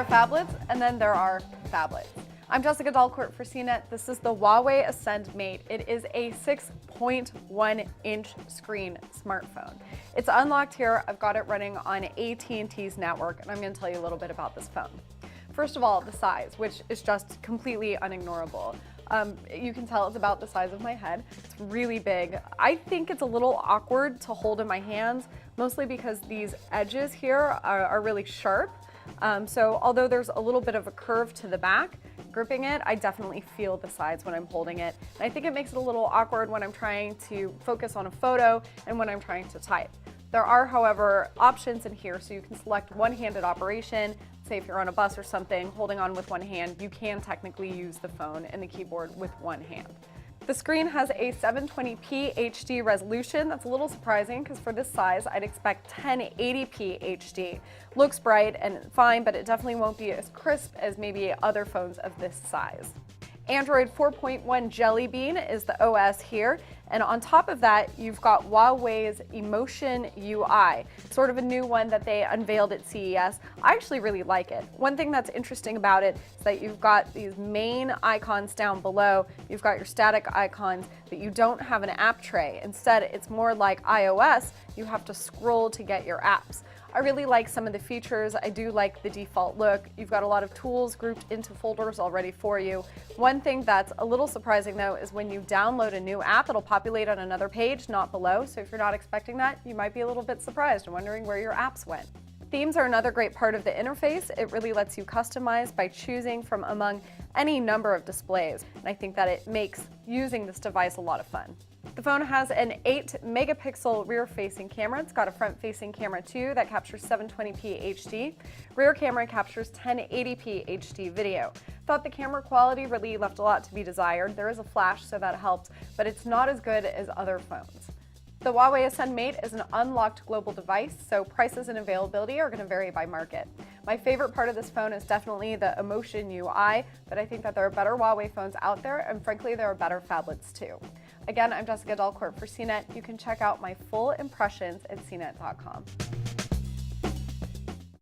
phablets, and then there are phablets. I'm Jessica Dalcourt for CNET. This is the Huawei Ascend Mate. It is a 6.1-inch screen smartphone. It's unlocked here. I've got it running on AT&T's network, and I'm going to tell you a little bit about this phone. First of all, the size, which is just completely unignorable. You can tell it's about the size of my head. It's really big. I think it's a little awkward to hold in my hands, mostly because these edges here are really sharp. So although there's a little bit of a curve to the back, gripping it, I definitely feel the sides when I'm holding it. And I think it makes it a little awkward when I'm trying to focus on a photo and when I'm trying to type. There are, however, options in here, so you can select one-handed operation. Say if you're on a bus or something, holding on with one hand, you can technically use the phone and the keyboard with one hand. The screen has a 720p HD resolution. That's a little surprising because for this size, I'd expect 1080p HD. Looks bright and fine, but it definitely won't be as crisp as maybe other phones of this size. Android 4.1 Jelly Bean is the OS here, and on top of that, you've got Huawei's Emotion UI, sort of a new one that they unveiled at CES. I actually really like it. One thing that's interesting about it is that you've got these main icons down below, you've got your static icons, but you don't have an app tray. Instead, it's more like iOS, you have to scroll to get your apps. I really like some of the features. I do like the default look. You've got a lot of tools grouped into folders already for you. One thing that's a little surprising though is when you download a new app, it'll populate on another page, not below. So if you're not expecting that, you might be a little bit surprised and wondering where your apps went. Themes are another great part of the interface. It really lets you customize by choosing from among any number of displays. And I think that it makes using this device a lot of fun. The phone has an 8-megapixel rear-facing camera. It's got a front-facing camera too that captures 720p HD. Rear camera captures 1080p HD video. Thought the camera quality really left a lot to be desired. There is a flash, so that helps, but it's not as good as other phones. The Huawei Ascend Mate is an unlocked global device, so prices and availability are going to vary by market. My favorite part of this phone is definitely the Emotion UI, but I think that there are better Huawei phones out there, and frankly, there are better phablets too. Again, I'm Jessica Dalcourt for CNET. You can check out my full impressions at cnet.com.